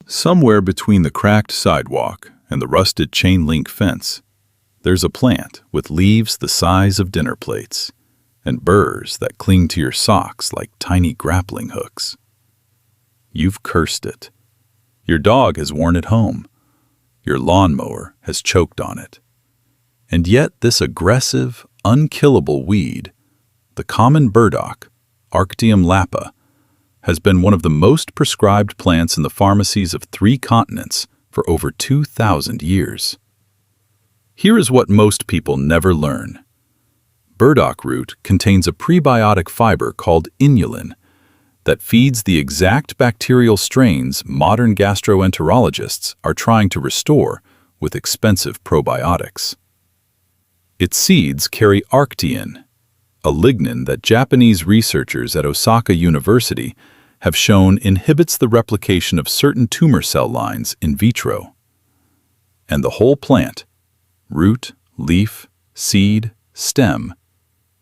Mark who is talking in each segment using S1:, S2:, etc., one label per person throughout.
S1: Somewhere between the cracked sidewalk and the rusted chain-link fence, there's a plant with leaves the size of dinner plates and burrs that cling to your socks like tiny grappling hooks. You've cursed it. Your dog has worn it home. Your lawnmower has choked on it. And yet this aggressive, unkillable weed, the common burdock, Arctium lapa, has been one of the most prescribed plants in the pharmacies of 3 continents for over 2,000 years. Here is what most people never learn. Burdock root contains a prebiotic fiber called inulin that feeds the exact bacterial strains modern gastroenterologists are trying to restore with expensive probiotics. Its seeds carry arctigenin, a lignan that Japanese researchers at Osaka University have shown inhibits the replication of certain tumor cell lines in vitro. And the whole plant, root, leaf, seed, stem,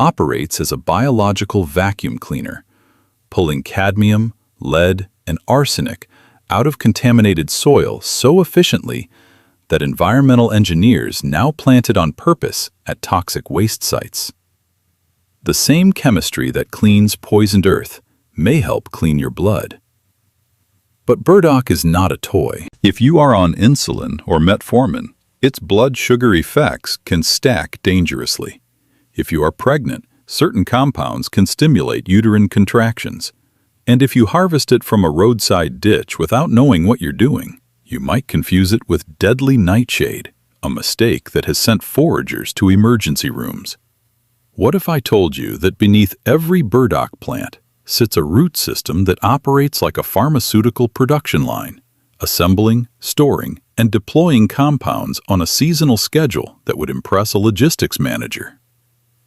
S1: operates as a biological vacuum cleaner, pulling cadmium, lead, and arsenic out of contaminated soil so efficiently that environmental engineers now plant it on purpose at toxic waste sites. The same chemistry that cleans poisoned earth may help clean your blood. But burdock is not a toy. If you are on insulin or metformin, its blood sugar effects can stack dangerously. If you are pregnant, certain compounds can stimulate uterine contractions. And if you harvest it from a roadside ditch without knowing what you're doing, you might confuse it with deadly nightshade, a mistake that has sent foragers to emergency rooms. What if I told you that beneath every burdock plant sits a root system that operates like a pharmaceutical production line, assembling, storing, and deploying compounds on a seasonal schedule that would impress a logistics manager?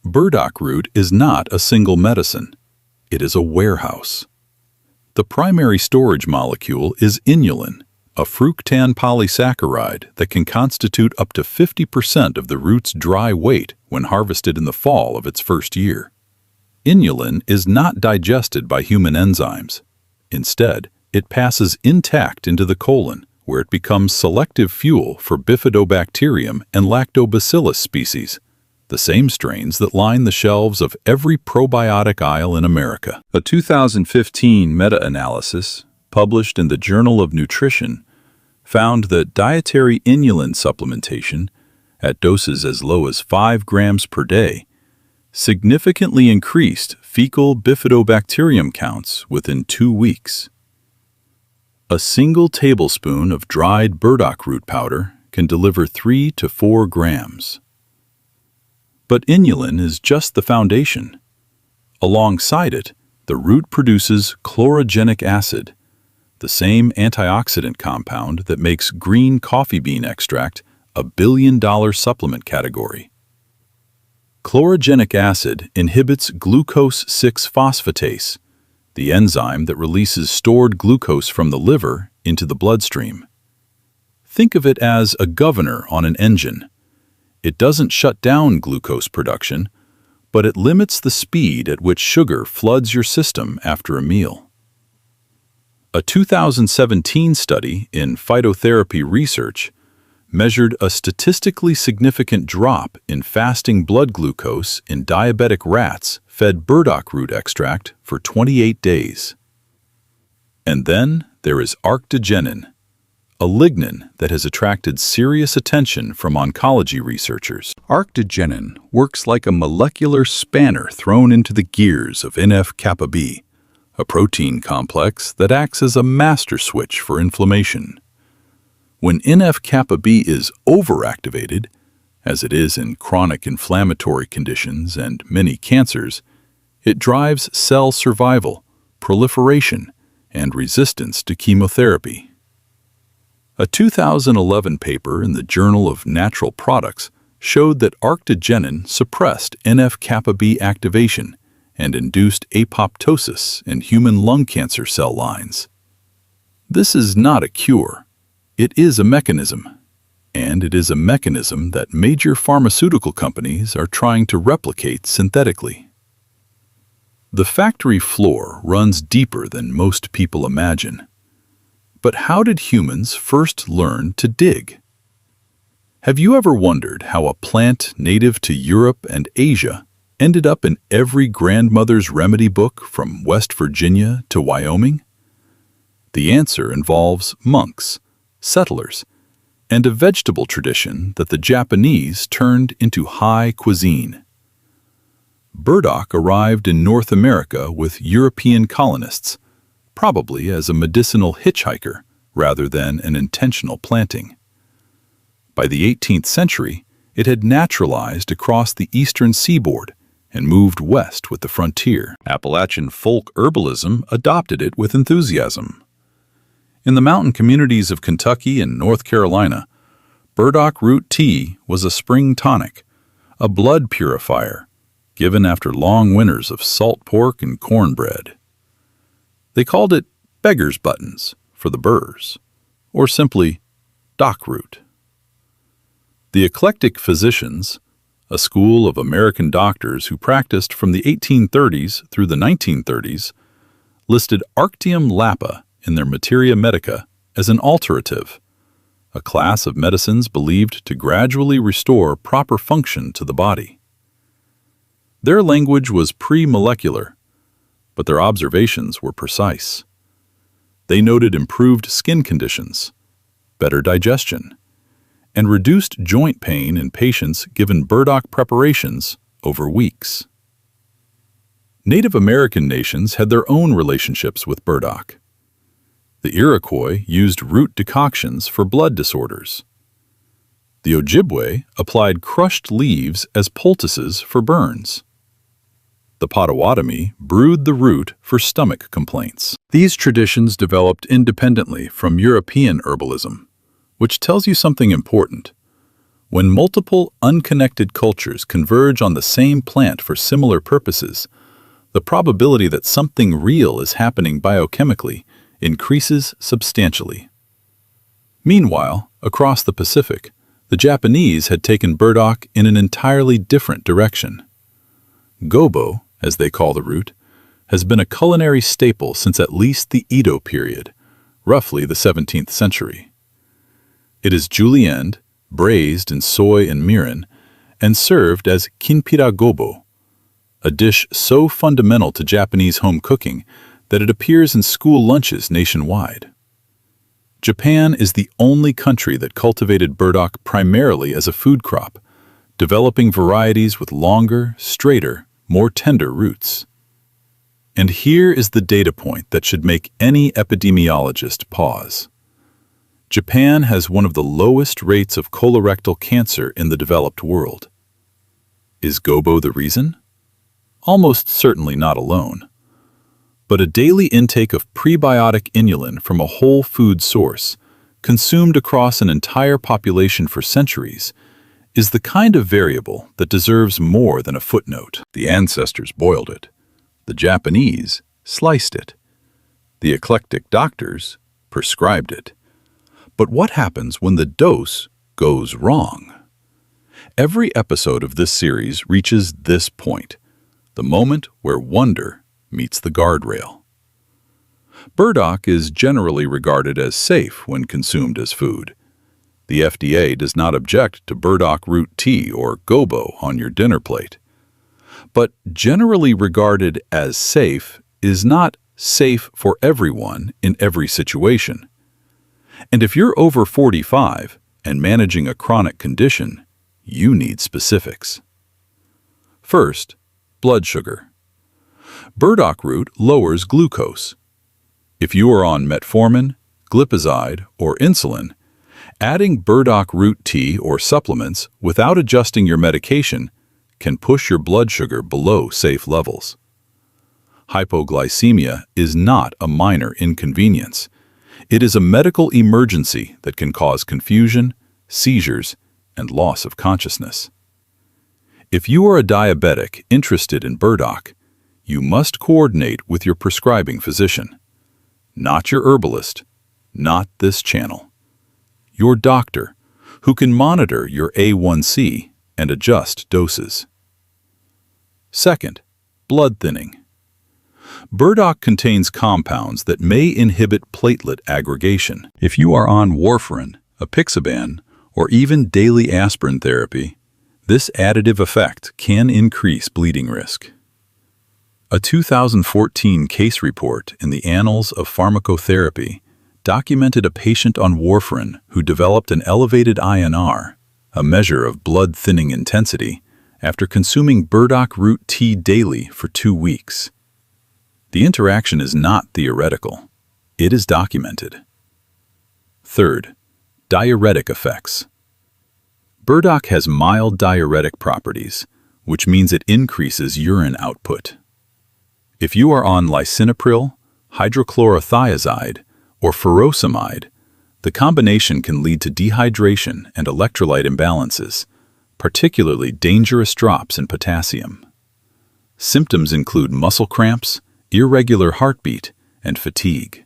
S1: Burdock root is not a single medicine. It is a warehouse. The primary storage molecule is inulin, a fructan polysaccharide that can constitute up to 50% of the root's dry weight when harvested in the fall of its first year. Inulin is not digested by human enzymes. Instead, it passes intact into the colon, where it becomes selective fuel for bifidobacterium and lactobacillus species, the same strains that line the shelves of every probiotic aisle in America. A 2015 meta-analysis, published in the Journal of Nutrition, found that dietary inulin supplementation, at doses as low as 5 grams per day, significantly increased fecal bifidobacterium counts within 2 weeks. A single tablespoon of dried burdock root powder can deliver 3 to 4 grams. But inulin is just the foundation. Alongside it, the root produces chlorogenic acid, the same antioxidant compound that makes green coffee bean extract a billion-dollar supplement category. Chlorogenic acid inhibits glucose-6-phosphatase, the enzyme that releases stored glucose from the liver into the bloodstream. Think of it as a governor on an engine. It doesn't shut down glucose production, but it limits the speed at which sugar floods your system after a meal. A 2017 study in Phytotherapy Research measured a statistically significant drop in fasting blood glucose in diabetic rats fed burdock root extract for 28 days. And then there is arctigenin, a lignan that has attracted serious attention from oncology researchers. Arctigenin works like a molecular spanner thrown into the gears of NF-kappa B, a protein complex that acts as a master switch for inflammation. When NF-kappa B is overactivated, as it is in chronic inflammatory conditions and many cancers, it drives cell survival, proliferation, and resistance to chemotherapy. A 2011 paper in the Journal of Natural Products showed that arctigenin suppressed NF-kappa B activation and induced apoptosis in human lung cancer cell lines. This is not a cure. It is a mechanism, and it is a mechanism that major pharmaceutical companies are trying to replicate synthetically. The factory floor runs deeper than most people imagine. But how did humans first learn to dig? Have you ever wondered how a plant native to Europe and Asia ended up in every grandmother's remedy book from West Virginia to Wyoming? The answer involves monks, settlers, and a vegetable tradition that the Japanese turned into high cuisine. Burdock arrived in North America with European colonists, probably as a medicinal hitchhiker rather than an intentional planting. By the 18th century, it had naturalized across the eastern seaboard and moved west with the frontier. Appalachian folk herbalism adopted it with enthusiasm. In the mountain communities of Kentucky and North Carolina, burdock root tea was a spring tonic, a blood purifier, given after long winters of salt pork and cornbread. They called it beggar's buttons for the burrs, or simply dock root. The Eclectic physicians, a school of American doctors who practiced from the 1830s through the 1930s, listed Arctium lapa in their Materia Medica as an alterative, a class of medicines believed to gradually restore proper function to the body. Their language was pre-molecular, but their observations were precise. They noted improved skin conditions, better digestion, and reduced joint pain in patients given burdock preparations over weeks. Native American nations had their own relationships with burdock. The Iroquois used root decoctions for blood disorders. The Ojibwe applied crushed leaves as poultices for burns. The Potawatomi brewed the root for stomach complaints. These traditions developed independently from European herbalism, which tells you something important. When multiple unconnected cultures converge on the same plant for similar purposes, the probability that something real is happening biochemically increases substantially. Meanwhile, across the Pacific, the Japanese had taken burdock in an entirely different direction. Gobo, as they call the root, has been a culinary staple since at least the Edo period, roughly the 17th century. It is julienned, braised in soy and mirin, and served as kinpira gobo, a dish so fundamental to Japanese home cooking that it appears in school lunches nationwide. Japan is the only country that cultivated burdock primarily as a food crop, developing varieties with longer, straighter, more tender roots. And here is the data point that should make any epidemiologist pause. Japan has one of the lowest rates of colorectal cancer in the developed world. Is gobo the reason? Almost certainly not alone. But a daily intake of prebiotic inulin from a whole food source, consumed across an entire population for centuries, is the kind of variable that deserves more than a footnote. The ancestors boiled it. The Japanese sliced it. The eclectic doctors prescribed it. But what happens when the dose goes wrong? Every episode of this series reaches this point, the moment where wonder meets the guardrail. Burdock is generally regarded as safe when consumed as food. The FDA does not object to burdock root tea or gobo on your dinner plate. But generally regarded as safe is not safe for everyone in every situation. And if you're over 45 and managing a chronic condition, you need specifics. First, blood sugar. Burdock root lowers glucose. If you are on metformin, glipizide, or insulin, adding burdock root tea or supplements without adjusting your medication can push your blood sugar below safe levels. Hypoglycemia is not a minor inconvenience. It is a medical emergency that can cause confusion, seizures, and loss of consciousness. If you are a diabetic interested in burdock, you must coordinate with your prescribing physician. Not your herbalist, not this channel. Your doctor, who can monitor your A1C and adjust doses. Second, blood thinning. Burdock contains compounds that may inhibit platelet aggregation. If you are on warfarin, apixaban, or even daily aspirin therapy, this additive effect can increase bleeding risk. A 2014 case report in the Annals of Pharmacotherapy documented a patient on warfarin who developed an elevated INR, a measure of blood thinning intensity, after consuming burdock root tea daily for 2 weeks. The interaction is not theoretical. It is documented. Third, diuretic effects. Burdock has mild diuretic properties, which means it increases urine output. If you are on lisinopril, hydrochlorothiazide, or furosemide, the combination can lead to dehydration and electrolyte imbalances, particularly dangerous drops in potassium. Symptoms include muscle cramps, irregular heartbeat, and fatigue.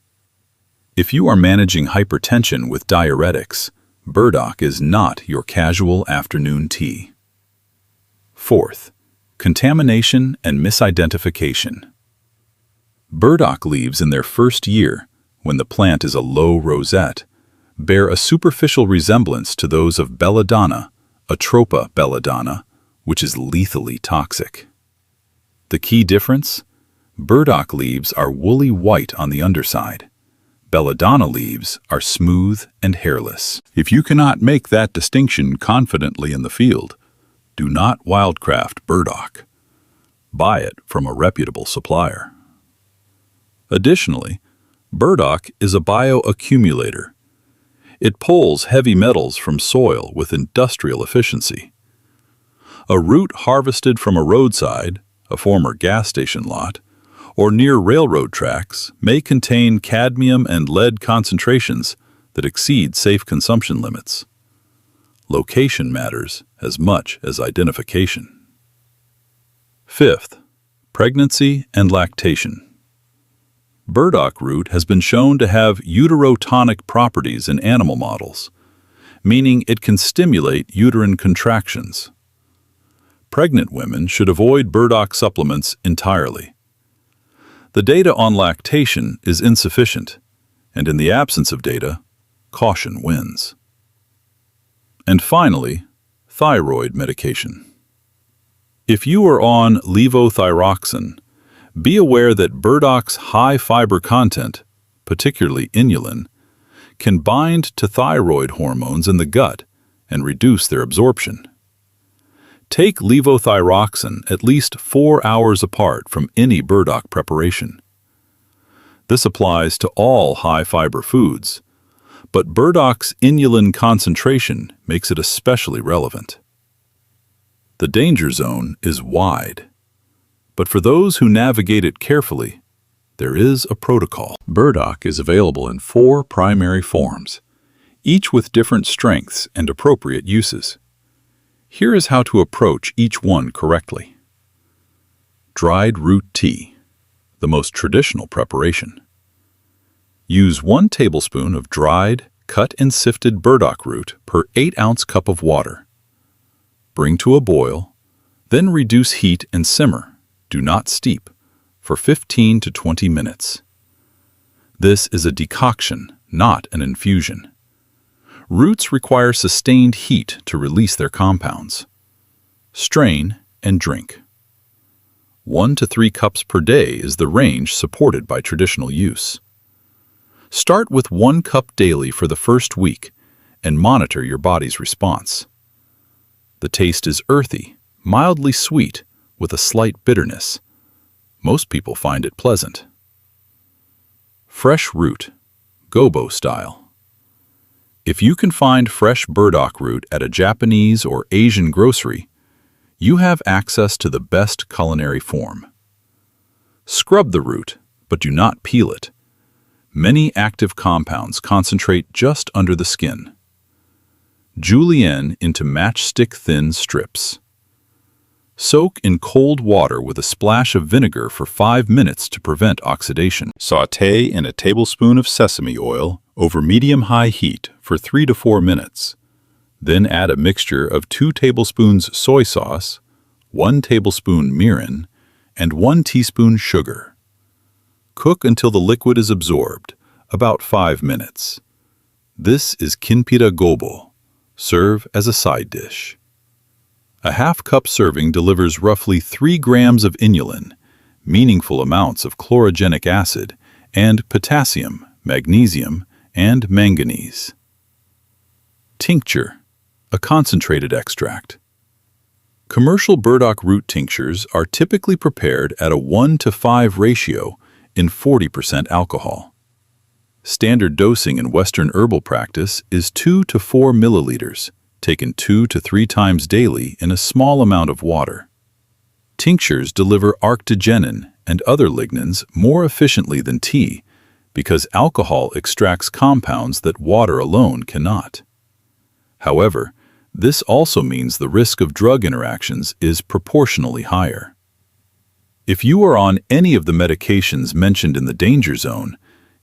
S1: If you are managing hypertension with diuretics, burdock is not your casual afternoon tea. Fourth, contamination and misidentification. Burdock leaves in their first year, when the plant is a low rosette, bear a superficial resemblance to those of belladonna, Atropa belladonna, which is lethally toxic. The key difference? Burdock leaves are woolly white on the underside. Belladonna leaves are smooth and hairless. If you cannot make that distinction confidently in the field, do not wildcraft burdock. Buy it from a reputable supplier. Additionally, burdock is a bioaccumulator. It pulls heavy metals from soil with industrial efficiency. A root harvested from a roadside, a former gas station lot, or near railroad tracks may contain cadmium and lead concentrations that exceed safe consumption limits. Location matters as much as identification. Fifth, pregnancy and lactation. Burdock root has been shown to have uterotonic properties in animal models, meaning it can stimulate uterine contractions. Pregnant women should avoid burdock supplements entirely. The data on lactation is insufficient, and in the absence of data, caution wins. And finally, thyroid medication. If you are on levothyroxine, be aware that burdock's high fiber content, particularly inulin, can bind to thyroid hormones in the gut and reduce their absorption. Take levothyroxine at least 4 hours apart from any burdock preparation. This applies to all high-fiber foods, but burdock's inulin concentration makes it especially relevant. The danger zone is wide, but for those who navigate it carefully, there is a protocol. Burdock is available in 4 primary forms, each with different strengths and appropriate uses. Here is how to approach each one correctly. Dried root tea, the most traditional preparation. Use 1 tablespoon of dried, cut and sifted burdock root per 8-ounce cup of water. Bring to a boil, then reduce heat and simmer, do not steep, for 15 to 20 minutes. This is a decoction, not an infusion. Roots require sustained heat to release their compounds. Strain and drink. 1 to 3 cups per day is the range supported by traditional use. Start with 1 cup daily for the first week and monitor your body's response. The taste is earthy, mildly sweet, with a slight bitterness. Most people find it pleasant. Fresh root, gobo style. If you can find fresh burdock root at a Japanese or Asian grocery, you have access to the best culinary form. Scrub the root, but do not peel it. Many active compounds concentrate just under the skin. Julienne into matchstick-thin strips. Soak in cold water with a splash of vinegar for 5 minutes to prevent oxidation. Sauté in a tablespoon of sesame oil over medium-high heat for 3 to 4 minutes. Then add a mixture of 2 tablespoons soy sauce, 1 tablespoon mirin, and 1 teaspoon sugar. Cook until the liquid is absorbed, about 5 minutes. This is kinpira gobo. Serve as a side dish. A half-cup serving delivers roughly 3 grams of inulin, meaningful amounts of chlorogenic acid, and potassium, magnesium, and manganese. Tincture, a concentrated extract. Commercial burdock root tinctures are typically prepared at a 1:5 ratio in 40% alcohol. Standard dosing in Western herbal practice is 2 to 4 milliliters, taken 2 to 3 times daily in a small amount of water. Tinctures deliver arctigenin and other lignans more efficiently than tea because alcohol extracts compounds that water alone cannot. However, this also means the risk of drug interactions is proportionally higher. If you are on any of the medications mentioned in the danger zone,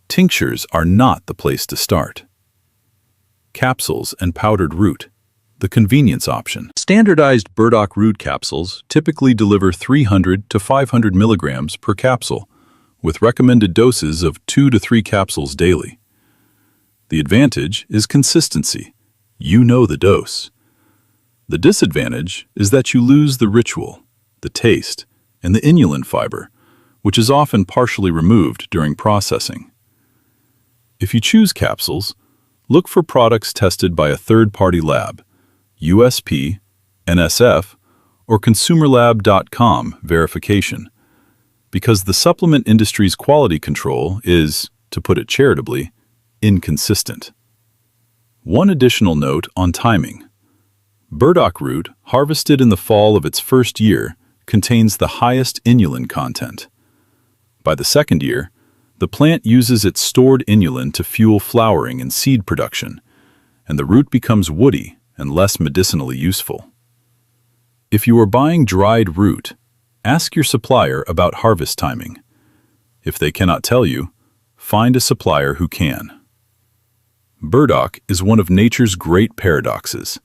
S1: tinctures are not the place to start. Capsules and powdered root, the convenience option. Standardized burdock root capsules typically deliver 300 to 500 milligrams per capsule, with recommended doses of 2 to 3 capsules daily. The advantage is consistency. You know the dose. The disadvantage is that you lose the ritual, the taste, and the inulin fiber, which is often partially removed during processing. If you choose capsules, look for products tested by a third-party lab, USP, NSF, or consumerlab.com verification, because the supplement industry's quality control is, to put it charitably, inconsistent. One additional note on timing. Burdock root, harvested in the fall of its first year, contains the highest inulin content. By the second year, the plant uses its stored inulin to fuel flowering and seed production, and the root becomes woody and less medicinally useful. If you are buying dried root, ask your supplier about harvest timing. If they cannot tell you, find a supplier who can. Burdock is one of nature's great paradoxes.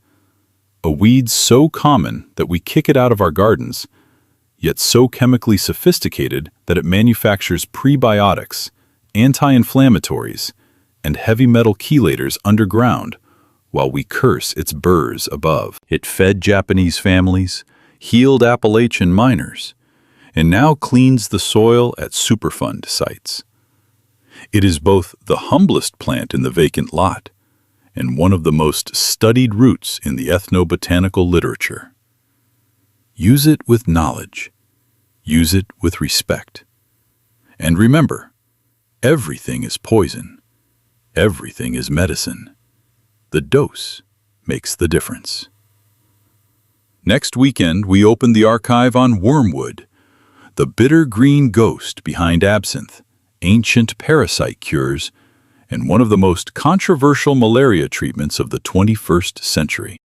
S1: A weed so common that we kick it out of our gardens, yet so chemically sophisticated that it manufactures prebiotics, anti-inflammatories, and heavy metal chelators underground, while we curse its burrs above. It fed Japanese families, healed Appalachian miners, and now cleans the soil at Superfund sites. It is both the humblest plant in the vacant lot and one of the most studied roots in the ethnobotanical literature. Use it with knowledge. Use it with respect. And remember, everything is poison. Everything is medicine. The dose makes the difference. Next weekend, we open the archive on wormwood, the bitter green ghost behind absinthe, ancient parasite cures, and one of the most controversial malaria treatments of the 21st century.